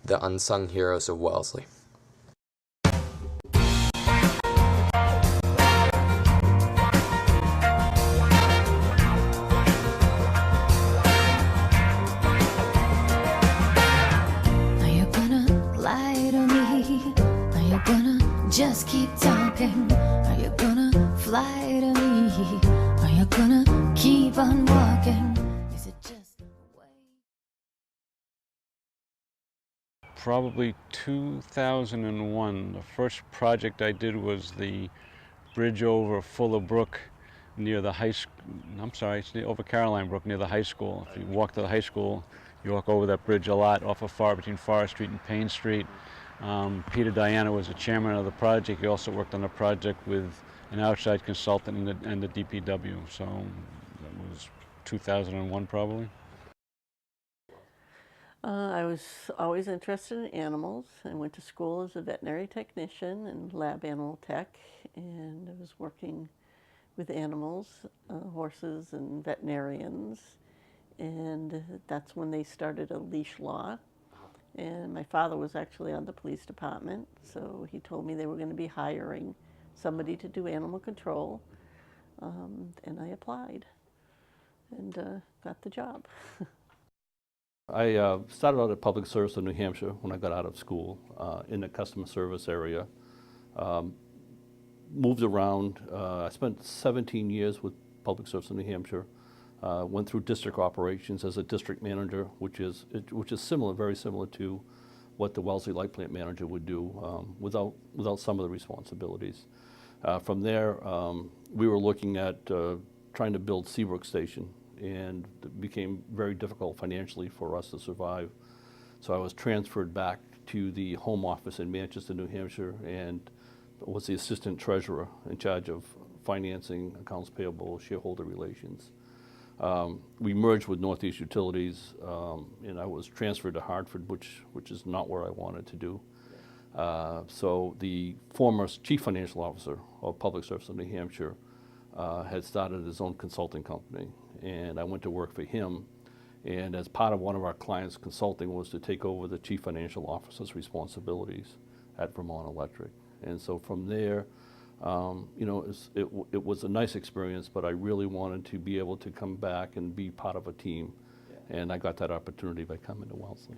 the Unsung Heroes of Wellesley. Just keep talking. Are you gonna fly to me? Are you gonna keep on walking? Is it just the way? Probably 2001. The first project I did was the bridge over Fuller Brook near the high school. I'm sorry, it's over Caroline Brook near the high school. If you walk to the high school, you walk over that bridge a lot off of between Forest Street and Payne Street. Peter Diana was the chairman of the project. He also worked on the project with an outside consultant and the DPW. So that was 2001 probably. I was always interested in animals. I went to school as a veterinary technician and lab animal tech, and I was working with animals, horses and veterinarians, and that's when they started a leash law. And my father was actually on the police department, so he told me they were going to be hiring somebody to do animal control, and I applied and got the job. I started out at public service in New Hampshire when I got out of school in the customer service area. Moved around. I spent 17 years with public service in New Hampshire. Went through district operations as a district manager, which is similar, very similar to what the Wellesley Light Plant manager would do without some of the responsibilities. From there, we were looking at trying to build Seabrook Station, and it became very difficult financially for us to survive. So I was transferred back to the home office in Manchester, New Hampshire, and was the assistant treasurer in charge of financing, accounts payable, shareholder relations. We merged with Northeast Utilities, and I was transferred to Hartford, which is not where I wanted to do. So the former chief financial officer of public service in New Hampshire had started his own consulting company, and I went to work for him. And as part of one of our clients' consulting was to take over the chief financial officer's responsibilities at Vermont Electric. And so from there, you know, it was a nice experience, but I really wanted to be able to come back and be part of a team. Yeah. And I got that opportunity by coming to Wellesley.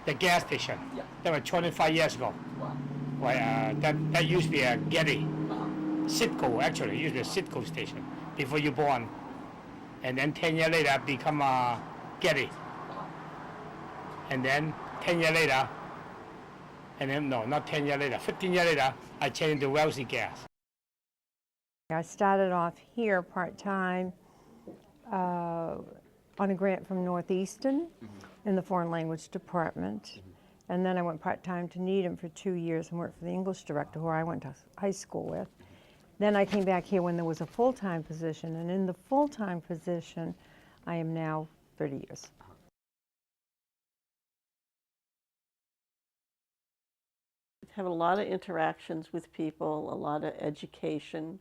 The gas station, that was 25 years ago. Wow. Well, that used to be a Getty. Citgo, actually, used to be a Citgo station before you born. And then 10 years later, become a Getty. And then 10 years later, and then, no, not 10 years later, 15 years later, I changed to Wellesley Gas. I started off here part-time on a grant from Northeastern in the foreign language department. And then I went part-time to Needham for 2 years and worked for the English director who I went to high school with. Then I came back here when there was a full-time position, and in the full-time position, I am now 30 years. Have a lot of interactions with people, a lot of education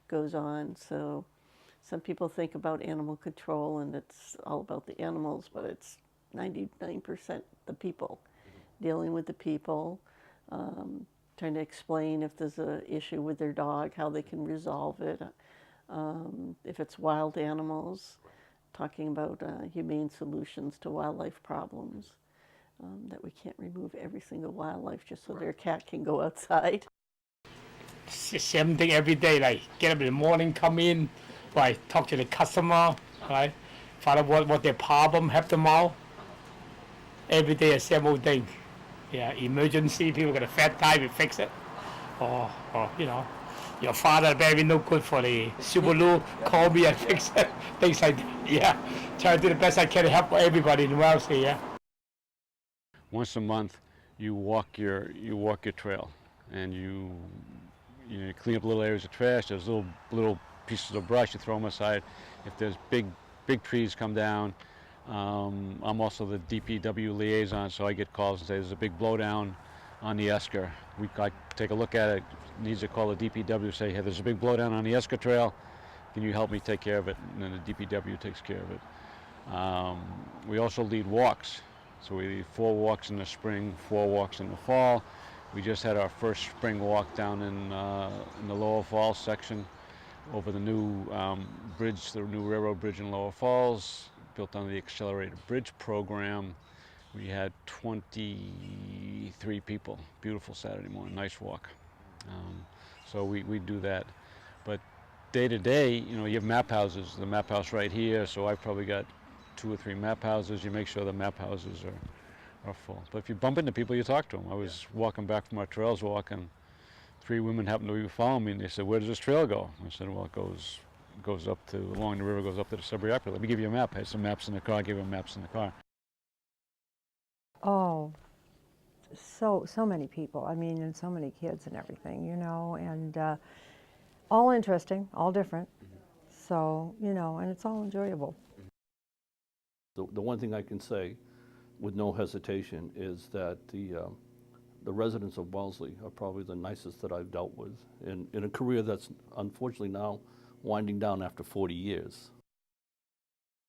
goes on. So some people think about animal control and it's all about the animals, but it's 99% the people, dealing with the people, trying to explain if there's an issue with their dog, how they can resolve it. If it's wild animals, talking about humane solutions to wildlife problems. That we can't remove every single wildlife just so their cat can go outside. Same thing every day, like get up in the morning, come in, right, talk to the customer, right, find out what their problem, help them out. Every day, the same old thing. Yeah, emergency, people got a fat tire, we fix it. Or you know, your father very no good for the Subaru, call me and fix it. Things like that. Yeah, try to do the best I can to help everybody in Wellesley. Yeah. Once a month, you walk your trail, and you clean up little areas of trash. There's little pieces of brush, you throw them aside. If there's big trees come down, I'm also the DPW liaison, so I get calls and say there's a big blowdown on the Esker. I take a look at it. Needs to call the DPW, say, hey, there's a big blowdown on the Esker Trail. Can you help me take care of it? And then the DPW takes care of it. We also lead walks. So we did 4 walks in the spring, 4 walks in the fall. We just had our first spring walk down in the Lower Falls section over the new bridge, the new railroad bridge in Lower Falls, built under the Accelerated Bridge program. We had 23 people. Beautiful Saturday morning, nice walk. So we do that. But day to day, you know, you have map houses. The map house right here, so I've probably got 2 or 3 map houses. You make sure the map houses are full. But if you bump into people, you talk to them. I was walking back from our trails walk, and 3 women happened to be following me, and they said, "Where does this trail go?" I said, "Well, it goes up to, along the river, goes up to the Sudbury Opera. Let me give you a map." I had some maps in the car. I gave them maps in the car. Oh, so many people. I mean, and so many kids and everything, you know, and all interesting, all different. So, you know, and it's all enjoyable. The one thing I can say with no hesitation is that the residents of Wellesley are probably the nicest that I've dealt with in a career that's unfortunately now winding down after 40 years.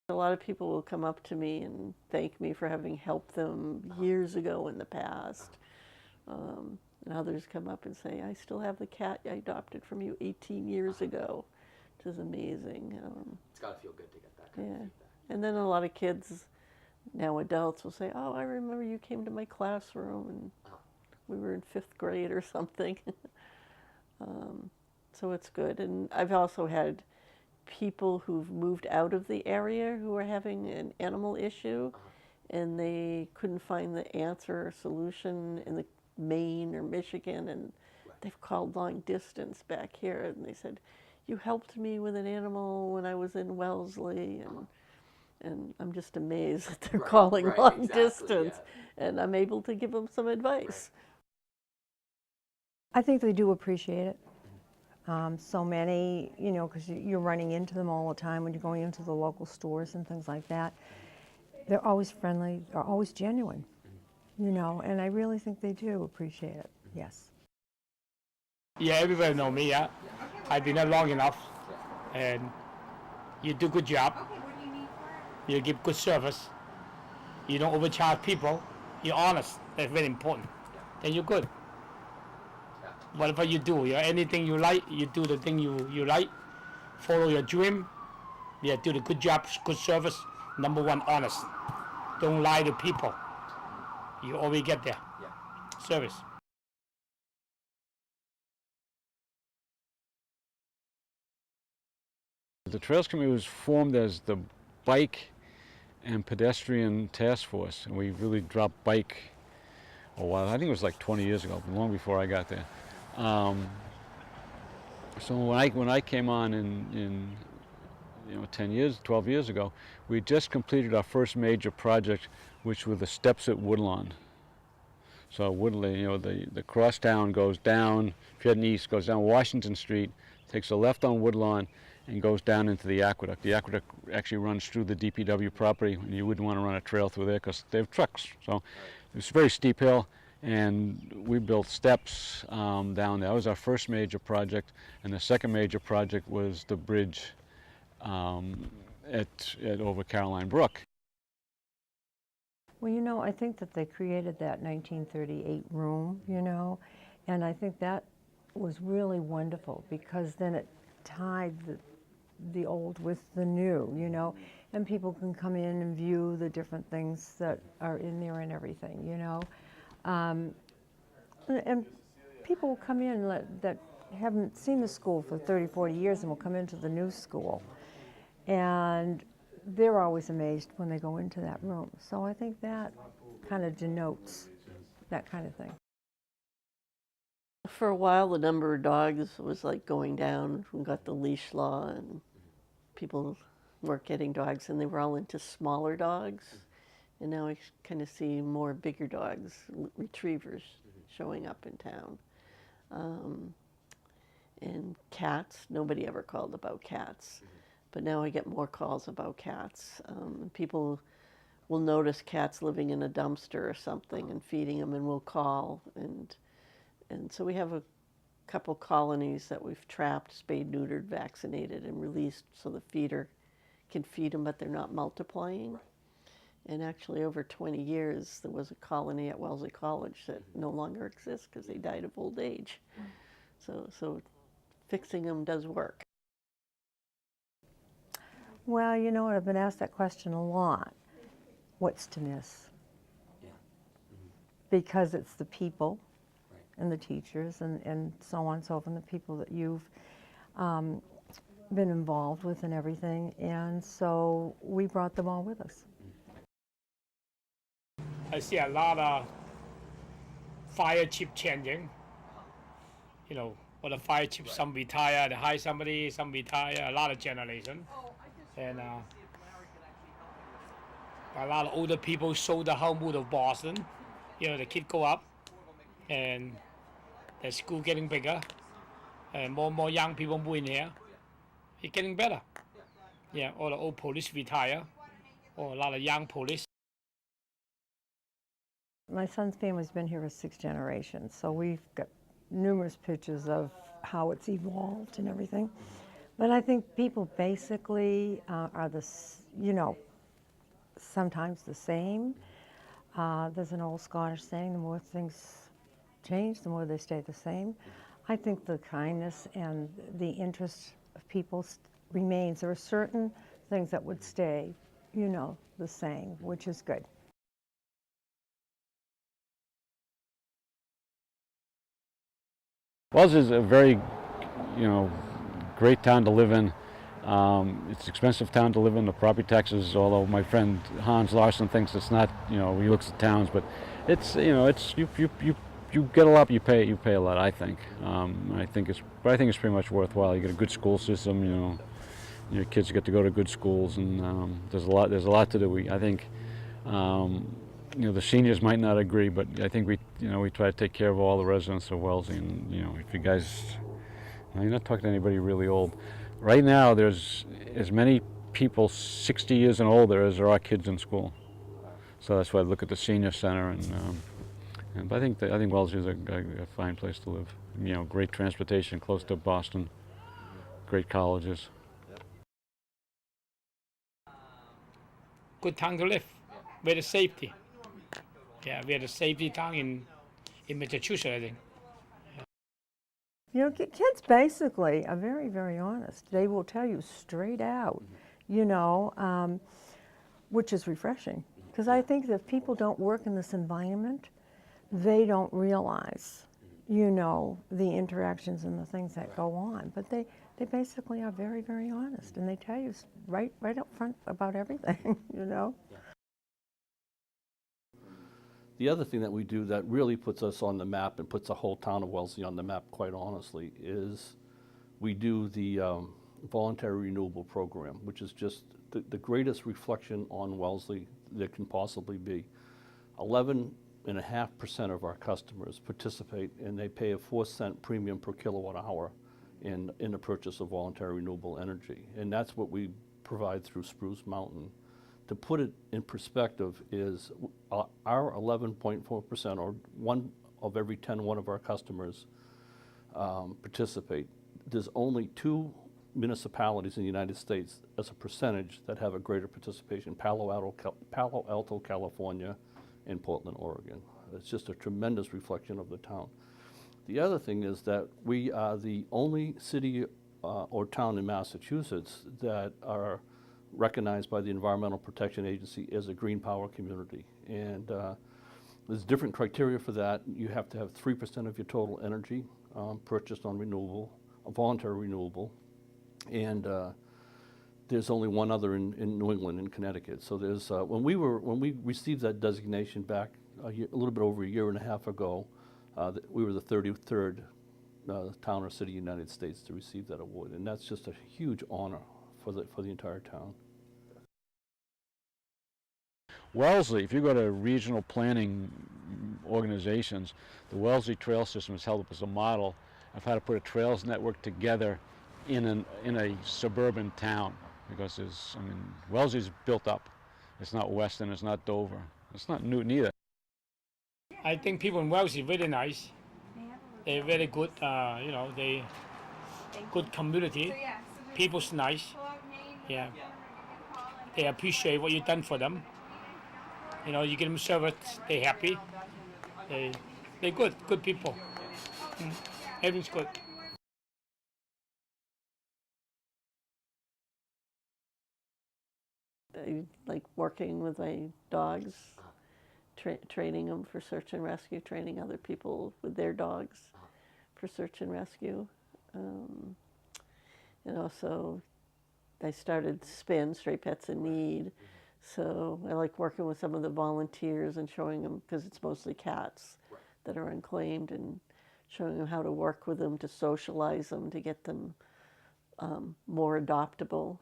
A lot of people will come up to me and thank me for having helped them years ago in the past. And others come up and say, "I still have the cat I adopted from you 18 years ago," which is amazing. It's got to feel good to get that kind of feedback. And then a lot of kids, now adults, will say, "Oh, I remember you came to my classroom and we were in 5th grade or something." So it's good. And I've also had people who've moved out of the area who are having an animal issue, and they couldn't find the answer or solution in the Maine or Michigan, and they've called long distance back here, and they said, "You helped me with an animal when I was in Wellesley," and I'm just amazed that they're calling long distance, and I'm able to give them some advice. I think they do appreciate it. So many, you know, because you're running into them all the time when you're going into the local stores and things like that. They're always friendly, they're always genuine, you know, and I really think they do appreciate it, yes. Yeah, everybody know me, yeah. I've been there long enough, and you do good job. You give good service. You don't overcharge people. You're honest. That's very important. Then you're good. Whatever you do, anything you like, you do the thing you like. Follow your dream. Yeah, do the good job, good service. Number 1, honest. Don't lie to people. You always get there. Service. The Trails Committee was formed as the Bike and Pedestrian Task Force, and we really dropped bike a while. I think it was like 20 years ago, long before I got there. So when I came on in 10 years, 12 years ago, we just completed our first major project, which were the steps at Woodlawn. So Woodlawn, you know, the crosstown goes down, if you're heading east, goes down Washington Street, takes a left on Woodlawn, and goes down into the aqueduct. The aqueduct actually runs through the DPW property, and you wouldn't want to run a trail through there because they have trucks. So it's a very steep hill, and we built steps down there. That was our first major project, and the second major project was the bridge at over Caroline Brook. Well, you know, I think that they created that 1938 room, you know, and I think that was really wonderful because then it tied the old with the new, you know, and people can come in and view the different things that are in there and everything, you know. And people will come in that haven't seen the school for 30, 40 years and will come into the new school. And they're always amazed when they go into that room. So I think that kind of denotes that kind of thing. For a while, the number of dogs was like going down. We got the leash law, and people weren't getting dogs, and they were all into smaller dogs. And now we kind of see more bigger dogs, retrievers, showing up in town. And cats, nobody ever called about cats. But now I get more calls about cats. People will notice cats living in a dumpster or something and feeding them, and we'll call. And so we have a couple colonies that we've trapped, spayed, neutered, vaccinated, and released so the feeder can feed them, but they're not multiplying. And actually, over 20 years, there was a colony at Wellesley College that no longer exists because they died of old age. So fixing them does work. Well, you know what, I've been asked that question a lot. What's to miss? Yeah. Because it's the people Right. and the teachers and so on and so forth, and the people that you've been involved with and everything. And so we brought them all with us. I see a lot of fire chief changing. You know, or the fire chief, some retire, they hire somebody, some retire, a lot of generation. And a lot of older people sold the home out of Boston. You know, the kids go up and the school getting bigger and more young people moving here. It's getting better. Yeah, all the old police retire, or a lot of young police. My son's family's been here for 6 generations, so we've got numerous pictures of how it's evolved and everything. But I think people basically are you know, sometimes the same. There's an old Scottish saying, the more things change, the more they stay the same. I think the kindness and the interest of people remains. There are certain things that would stay, you know, the same, which is good. Wellesley is a very, you know, great town to live in. It's an expensive town to live in. The property taxes, although my friend Hans Larson thinks it's not, you know, he looks at towns, but it's, you know, it's you get a lot, you pay a lot. I think. I think it's pretty much worthwhile. You get a good school system. You know, your kids get to go to good schools, and there's a lot to do. I think. You know, the seniors might not agree, but I think we try to take care of all the residents of Wellesley. And you know, if you guys, you're not talking to anybody really old. Right now, there's as many people 60 years and older as there are kids in school. So that's why I look at the senior center, and I think Wellesley is a fine place to live. You know, great transportation, close to Boston, great colleges. Good town to live, with the safety. Yeah, we are the safety town in Massachusetts, I think. You know, kids basically are very, very honest. They will tell you straight out, you know, which is refreshing. Because I think that if people don't work in this environment, they don't realize, you know, the interactions and the things that go on. But they basically are very, very honest, and they tell you right up front about everything, you know. The other thing that we do that really puts us on the map and puts the whole town of Wellesley on the map, quite honestly, is we do the voluntary renewable program, which is just the greatest reflection on Wellesley there can possibly be. 11.5% of our customers participate, and they pay a 4-cent premium per kilowatt hour in the purchase of voluntary renewable energy. And that's what we provide through Spruce Mountain. To put it in perspective is our 11.4%, or 1 of every 10 of our customers participate. There's only 2 municipalities in the United States as a percentage that have a greater participation, Palo Alto, California, and Portland, Oregon. It's just a tremendous reflection of the town. The other thing is that we are the only city or town in Massachusetts that are recognized by the Environmental Protection Agency as a green power community. And there's different criteria for that. You have to have 3% of your total energy purchased on voluntary renewable. And there's only one other in New England, in Connecticut. So there's, when we received that designation back a little bit over a year and a half ago, we were the 33rd town or city in the United States to receive that award. And that's just a huge honor for the entire town. Wellesley, if you go to regional planning organizations, the Wellesley Trail System is held up as a model of how to put a trails network together in a suburban town, because Wellesley's built up. It's not Weston, it's not Dover, it's not Newton either. I think people in Wellesley are really nice. They're very good, you know, good community. People's nice. Yeah. They appreciate what you've done for them. You know, you get them service, they happy. They're good people. Everything's good. I like working with my dogs, training them for search and rescue, training other people with their dogs for search and rescue. And also, I started SPIN, Stray Pets in Need. So I like working with some of the volunteers and showing them, because it's mostly cats that are unclaimed, and showing them how to work with them, to socialize them, to get them more adoptable,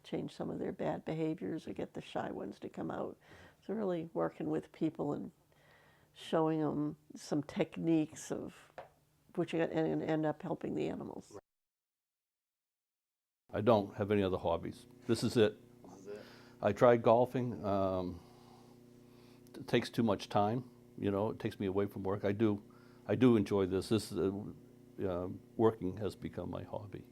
change some of their bad behaviors, or get the shy ones to come out. So really working with people and showing them some techniques of which are going to end up helping the animals. I don't have any other hobbies. This is it. I tried golfing. It takes too much time. You know, it takes me away from work. I do enjoy this. Working has become my hobby.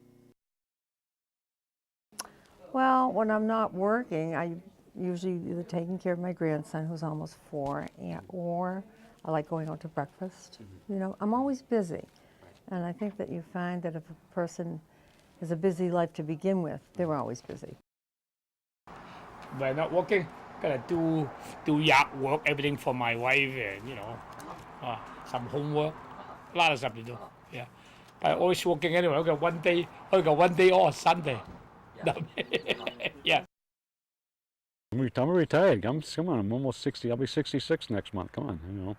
Well, when I'm not working, I usually either taking care of my grandson, who's almost 4, or I like going out to breakfast. You know, I'm always busy. And I think that you find that if a person has a busy life to begin with, they're always busy. When not working, gotta do yard work, everything for my wife, and you know, some homework, a lot of stuff to do. Yeah, but always working anyway. I got one day off, Sunday. Yeah. I'm retired. Come on, I'm almost 60. I'll be 66 next month. Come on, you know,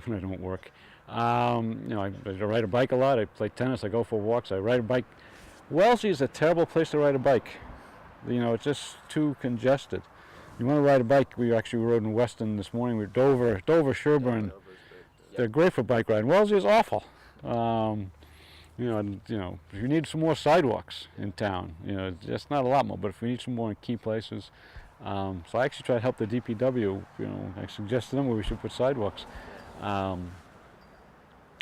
when I don't work. You know, I ride a bike a lot. I play tennis. I go for walks. I ride a bike. Wellesley is a terrible place to ride a bike. You know, it's just too congested. You want to ride a bike? We actually rode in Weston this morning. We're Dover, Sherburne. They're great for bike riding. Wellesley is awful. You know, if you need some more sidewalks in town, you know, just not a lot more, but if we need some more in key places. So I actually try to help the DPW. You know, I suggested to them where we should put sidewalks. But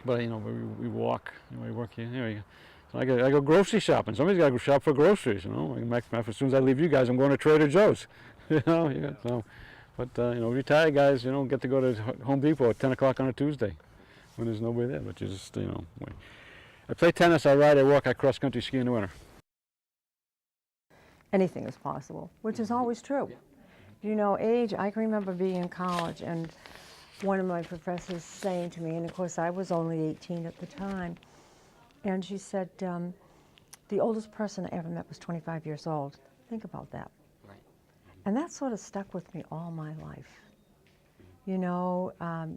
you know, we walk. You know, we work here. So I go grocery shopping. Somebody's got to go shop for groceries. You know, as soon as I leave you guys, I'm going to Trader Joe's. You know, so. But you know, retired guys, you know, get to go to Home Depot at 10 o'clock on a Tuesday when there's nobody there. But you just, you know. I play tennis, I ride, I walk, I cross-country ski in the winter. Anything is possible, which is always true. You know, age, I can remember being in college and one of my professors saying to me, and of course I was only 18 at the time, and she said, the oldest person I ever met was 25 years old. Think about that. Right. And that sort of stuck with me all my life. You know, a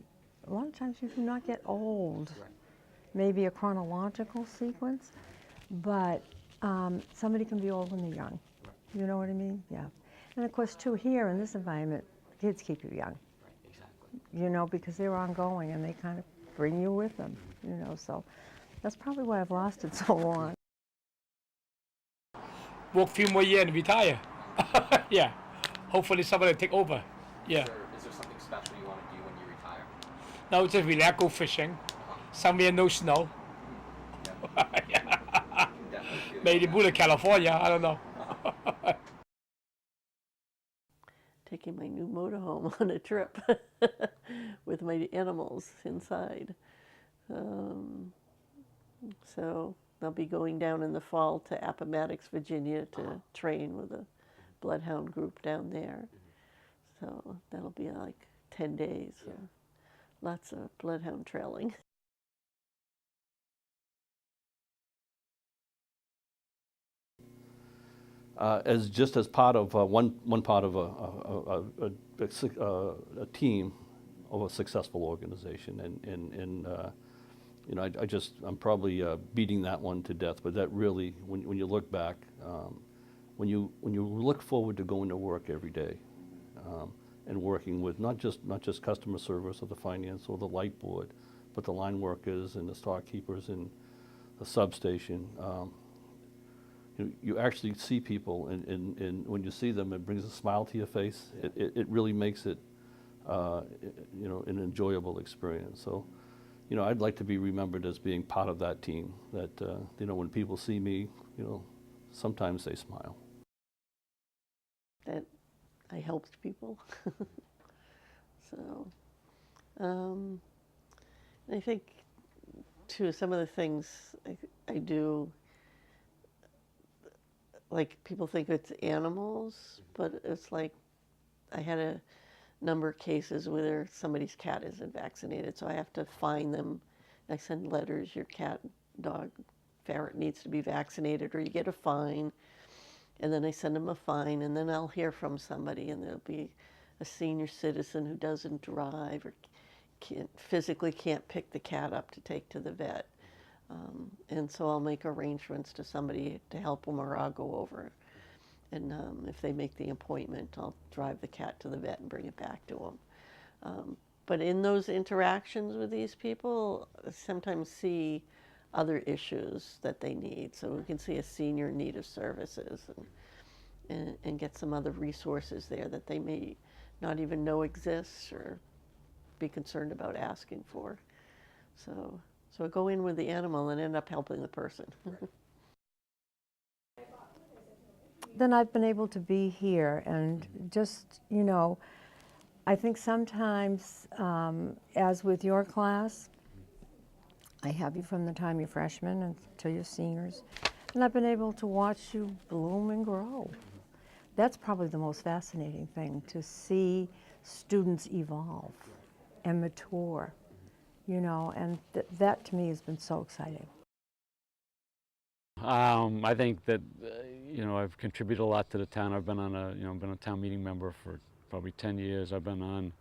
lot of times you do not get old. Right. Maybe a chronological sequence, but somebody can be old when they're young. You know what I mean? Yeah. And of course, too, here in this environment, kids keep you young. Right, exactly. You know, because they're ongoing and they kind of bring you with them, you know, so that's probably why I've lasted so long. Work a few more years and retire. Yeah. Hopefully somebody will take over. Yeah. Is there something special you want to do when you retire? No, just relax, go fishing. Somewhere no snow. Maybe move to California, I don't know. Taking my new motorhome on a trip with my animals inside. So I'll be going down in the fall to Appomattox, Virginia to train with a bloodhound group down there. So that'll be like 10 days. So lots of bloodhound trailing. As part of one part of a team of a successful organization, and you know, I'm probably beating that one to death. But that really, when you look back, when you look forward to going to work every day, and working with not just customer service or the finance or the light board, but the line workers and the storekeepers and the substation. You actually see people, and when you see them, it brings a smile to your face. It really makes it, you know, an enjoyable experience. So, you know, I'd like to be remembered as being part of that team. That you know, when people see me, you know, sometimes they smile. That I helped people. So, and I think, too, some of the things I do, like people think it's animals, but it's like I had a number of cases where somebody's cat isn't vaccinated, so I have to find them. I send letters, your cat, dog, ferret needs to be vaccinated, or you get a fine. And then I send them a fine, and then I'll hear from somebody, and there'll be a senior citizen who doesn't drive or physically can't pick the cat up to take to the vet. And so I'll make arrangements to somebody to help them, or I'll go over. And if they make the appointment, I'll drive the cat to the vet and bring it back to them. But in those interactions with these people, I sometimes see other issues that they need. So we can see a senior in need of services and get some other resources there that they may not even know exists or be concerned about asking for. So I go in with the animal and end up helping the person. Then I've been able to be here and just, you know, I think sometimes, as with your class, I have you from the time you're freshmen until you're seniors, and I've been able to watch you bloom and grow. That's probably the most fascinating thing, to see students evolve and mature, you know, and that to me has been so exciting. I think that, you know, I've contributed a lot to the town. I've been on been a town meeting member for probably 10 years. I've been on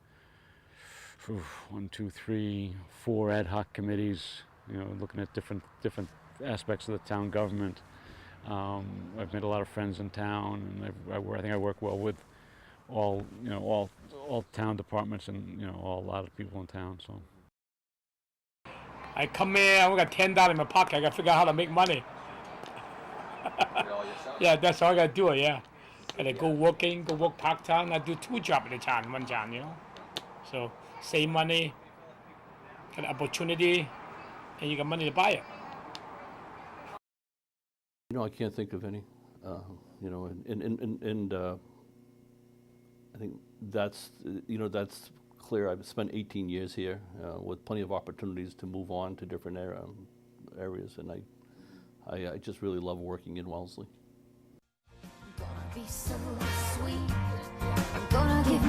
1, 2, 3, 4 ad hoc committees, you know, looking at different aspects of the town government. I've made a lot of friends in town, and I think I work well with all town departments and, you know, a lot of people in town. So I come here, I got $10 in my pocket. I got to figure out how to make money. Do it all yourself? Yeah, that's all I got to do. Yeah, gotta go work part time. I do 2 jobs at a time, 1 job, you know. So save money, get an opportunity, and you got money to buy it. You know, I can't think of any. You know, and I think that's, you know, that's clear. I've spent 18 years here with plenty of opportunities to move on to different areas, and I just really love working in Wellesley. Gonna be so sweet. I'm gonna give